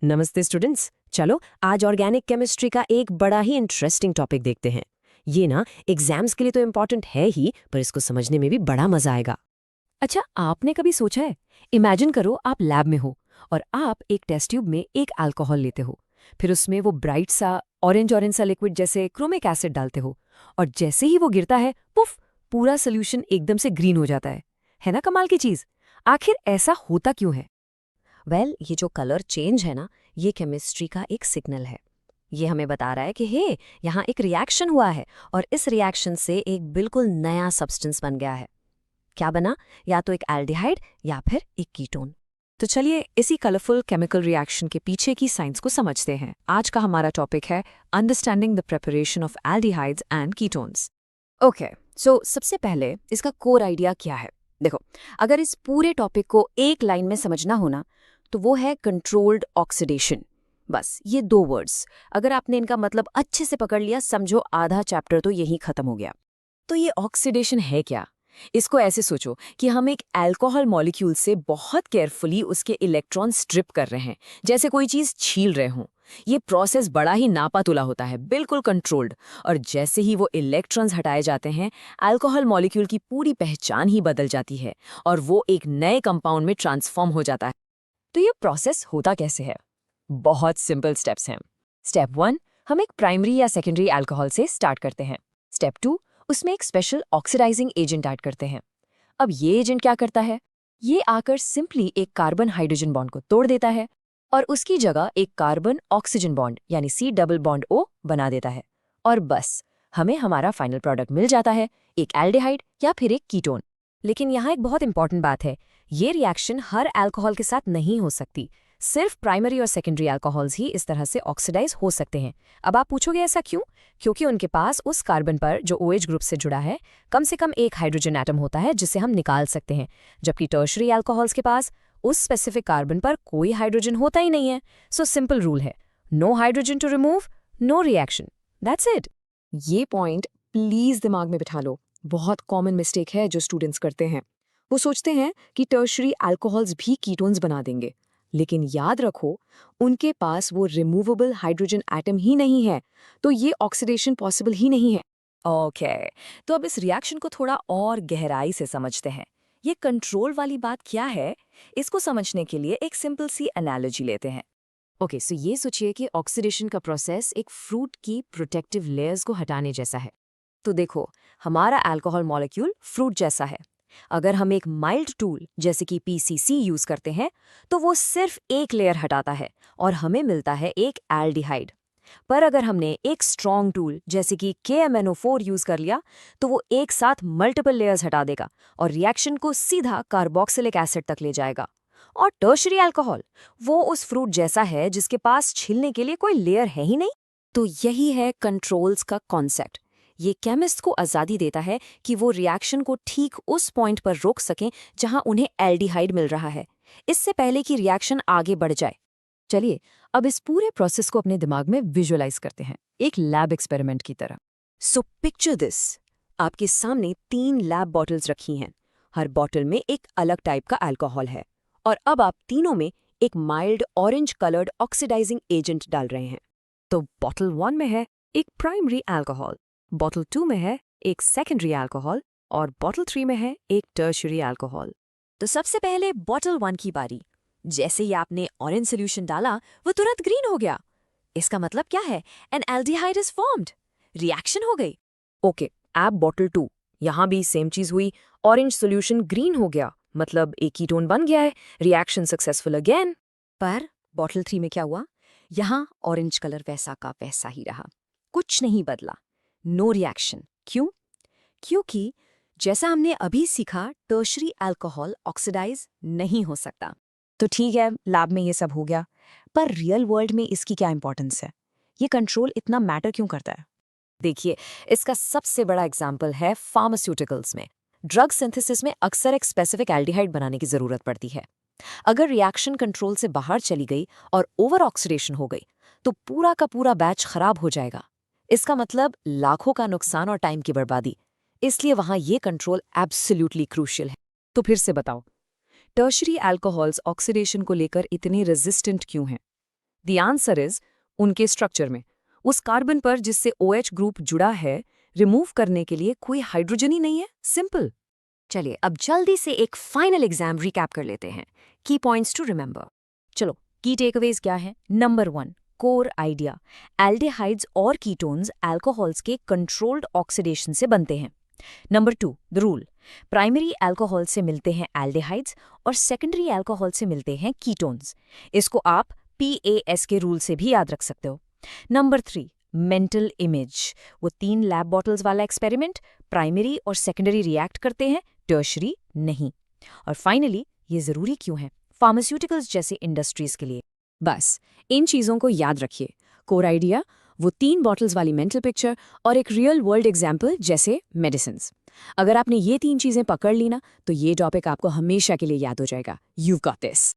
नमस्ते स्टूडेंट्स। चलो आज ऑर्गेनिक केमिस्ट्री का एक बड़ा ही इंटरेस्टिंग टॉपिक देखते हैं। ये ना एग्जाम्स के लिए तो इम्पॉर्टेंट है ही, पर इसको समझने में भी बड़ा मजा आएगा। अच्छा, आपने कभी सोचा है, इमेजिन करो आप लैब में हो और आप एक टेस्ट ट्यूब में एक अल्कोहल लेते हो, फिर उसमें वो ब्राइट सा ऑरेंज ऑरेंज सा लिक्विड जैसे क्रोमिक एसिड डालते हो, और जैसे ही वो गिरता है, पुफ, पूरा सोल्यूशन एकदम से ग्रीन हो जाता है ना कमाल की चीज। आखिर ऐसा होता क्यों है? ये जो कलर चेंज है ना, ये केमिस्ट्री का एक सिग्नल है। ये हमें बता रहा है कि हे, यहाँ एक रिएक्शन हुआ है और इस रिएक्शन से एक बिल्कुल नया सब्सटेंस बन गया है। क्या बना? या तो एक एल्डिहाइड या फिर एक कीटोन। तो चलिए इसी कलरफुल केमिकल रिएक्शन के पीछे की साइंस को समझते हैं। आज का हमारा टॉपिक है understanding the preparation of aldehydes and ketones. Okay, so सबसे पहले इसका कोर आइडिया क्या है? देखो, अगर इस पूरे टॉपिक को एक लाइन में समझना हो ना, तो वो है कंट्रोल्ड ऑक्सीडेशन। बस ये दो वर्ड्स, अगर आपने इनका मतलब अच्छे से पकड़ लिया, समझो आधा चैप्टर तो यही खत्म हो गया। तो ये ऑक्सीडेशन है क्या? इसको ऐसे सोचो कि हम एक अल्कोहल मॉलिक्यूल से बहुत केयरफुली उसके इलेक्ट्रॉन स्ट्रिप कर रहे हैं, जैसे कोई चीज छील रहे हों। ये प्रोसेस बड़ा ही नापातुला होता है, बिल्कुल कंट्रोल्ड। और जैसे ही वो इलेक्ट्रॉन्स हटाए जाते हैं, अल्कोहल मॉलिक्यूल की पूरी पहचान ही बदल जाती है और वो एक नए कंपाउंड में ट्रांसफॉर्म हो जाता है। तो ये प्रोसेस होता कैसे है? बहुत सिंपल स्टेप्स हैं। स्टेप 1, हम एक प्राइमरी या सेकेंडरी अल्कोहल से स्टार्ट करते हैं। स्टेप 2, उसमें एक स्पेशल ऑक्सीडाइजिंग एजेंट ऐड करते हैं। अब ये एजेंट क्या करता है? ये आकर सिंपली एक कार्बन हाइड्रोजन बॉन्ड को तोड़ देता है और उसकी जगह एक कार्बन ऑक्सीजन बॉन्ड यानी C डबल बॉन्ड O बना देता है। और बस, हमें हमारा फाइनल प्रोडक्ट मिल जाता है, एक एल्डिहाइड या फिर एक कीटोन। लेकिन यहाँ एक बहुत इंपॉर्टेंट बात है, ये रिएक्शन हर अल्कोहल के साथ नहीं हो सकती। सिर्फ प्राइमरी और सेकेंडरी अल्कोहल्स ही इस तरह से ऑक्सीडाइज हो सकते हैं। अब आप पूछोगे ऐसा क्यों? क्योंकि उनके पास उस कार्बन पर जो OH ग्रुप से जुड़ा है, कम से कम एक हाइड्रोजन एटम होता है जिसे हम निकाल सकते हैं, जबकि टर्शरी अल्कोहल्स के पास उस स्पेसिफिक कार्बन पर कोई हाइड्रोजन होता ही नहीं है। सो सिंपल रूल है, no hydrogen to remove, no reaction. That's it. ये पॉइंट प्लीज दिमाग में बिठा लो। बहुत कॉमन मिस्टेक है जो स्टूडेंट्स करते हैं। वो सोचते हैं कि टर्शरी अल्कोहल्स भी कीटोन्स बना देंगे, लेकिन याद रखो, उनके पास वो रिमूवेबल हाइड्रोजन एटम ही नहीं है, तो ये ऑक्सीडेशन पॉसिबल ही नहीं है। ओके, तो अब इस रिएक्शन को थोड़ा और गहराई से समझते हैं। ये कंट्रोल वाली बात क्या है? इसको समझने के लिए एक सिंपल सी एनालॉजी लेते हैं। ओके, सो ये सोचिए कि ऑक्सीडेशन का प्रोसेस एक फ्रूट की प्रोटेक्टिव लेयर्स को हटाने जैसा है। तो देखो, हमारा अल्कोहल मॉलिक्यूल फ्रूट जैसा है। अगर हम एक माइल्ड टूल जैसे कि PCC यूज करते हैं, तो वो सिर्फ एक लेयर हटाता है और हमें मिलता है एक एल्डिहाइड। पर अगर हमने एक स्ट्रॉन्ग टूल जैसे कि KMnO4 यूज कर लिया, तो वो एक साथ मल्टीपल लेयर्स हटा देगा और रिएक्शन को सीधा कार्बोक्सिलिक एसिड तक ले जाएगा। और टर्शरी अल्कोहल, वो उस फ्रूट जैसा है जिसके पास छिलने के लिए कोई लेयर है ही नहीं। तो यही है कंट्रोल्स का कॉन्सेप्ट। ये केमिस्ट को आज़ादी देता है कि वो रिएक्शन को ठीक उस पॉइंट पर रोक सकें जहां उन्हें एल्डिहाइड मिल रहा है, इससे पहले कि रिएक्शन आगे बढ़ जाए। चलिए अब इस पूरे प्रोसेस को अपने दिमाग में विजुअलाइज करते हैं, एक लैब एक्सपेरिमेंट की तरह। सो पिक्चर दिस, आपके सामने 3 लैब बॉटल्स रखी हैं। हर बॉटल में एक अलग टाइप का अल्कोहल है और अब आप तीनों में एक mild orange coloured oxidising agent डाल रहे हैं। तो बॉटल 1 में है एक प्राइमरी अल्कोहल, बॉटल 2 में है एक सेकेंडरी अल्कोहल और बॉटल 3 में है एक टर्शरी अल्कोहल। तो सबसे पहले बॉटल 1 की बारी। जैसे ही आपने ऑरेंज सोल्यूशन डाला, वो तुरंत ग्रीन हो गया। इसका मतलब क्या है? N aldehyde is formed, reaction हो गई। ओके, अब बॉटल 2, यहाँ भी सेम चीज हुई, ऑरेंज सोल्यूशन ग्रीन हो गया, मतलब एक कीटोन बन गया है, रिएक्शन सक्सेसफुल अगेन। पर बॉटल 3 में क्या हुआ? यहाँ ऑरेंज कलर वैसा का वैसा ही रहा, कुछ नहीं बदला, नो रिएक्शन। क्यों? क्योंकि जैसा हमने अभी सीखा, टर्शरी अल्कोहल ऑक्सीडाइज नहीं हो सकता। तो ठीक है, लैब में ये सब हो गया, पर रियल वर्ल्ड में इसकी क्या इंपॉर्टेंस है? ये कंट्रोल इतना मैटर क्यों करता है? देखिए, इसका सबसे बड़ा एग्जाम्पल है फार्मास्यूटिकल्स में। ड्रग सिंथेसिस में अक्सर एक स्पेसिफिक एल्डिहाइड बनाने की जरूरत पड़ती है। अगर रिएक्शन कंट्रोल से बाहर चली गई और ओवर ऑक्सीडेशन हो गई, तो पूरा का पूरा बैच खराब हो जाएगा। इसका मतलब लाखों का नुकसान और टाइम की बर्बादी। इसलिए वहां ये कंट्रोल एब्सोल्युटली क्रूशियल है। तो फिर से बताओ, टर्शरी अल्कोहल्स ऑक्सीडेशन को लेकर इतने रेजिस्टेंट क्यों हैं? द आंसर इज उनके स्ट्रक्चर में। उस कार्बन पर जिससे OH ग्रुप जुड़ा है, रिमूव करने के लिए कोई हाइड्रोजन ही नहीं है। सिंपल। चलिए अब जल्दी से एक फाइनल एग्जाम रिकैप कर लेते हैं। की पॉइंट्स टू रिमेंबर। चलो, की टेकअवेज क्या है? Number 1, core idea. एल्डिहाइड्स और कीटोन्स अल्कोहल्स के कंट्रोल्ड ऑक्सीडेशन से बनते हैं। Number 2, the rule. Primary alcohol से मिलते हैं एल्डिहाइड्स और सेकेंडरी अल्कोहल से मिलते हैं कीटोन्स। इसको आप PAS के रूल से भी याद रख सकते हो। Number 3, mental image. वो 3 लैब बॉटल्स वाला एक्सपेरिमेंट, प्राइमरी और सेकेंडरी रिएक्ट करते हैं, टर्शरी नहीं। और फाइनली, ये जरूरी क्यों है फार्मास्यूटिकल्स जैसे इंडस्ट्रीज के लिए? बस इन चीज़ों को याद रखिए। कोर आइडिया, वो 3 बॉटल्स वाली मेंटल पिक्चर और एक रियल वर्ल्ड एग्जाम्पल जैसे मेडिसिन्स। अगर आपने ये 3 चीज़ें पकड़ ली ना, तो ये टॉपिक आपको हमेशा के लिए याद हो जाएगा। You got this.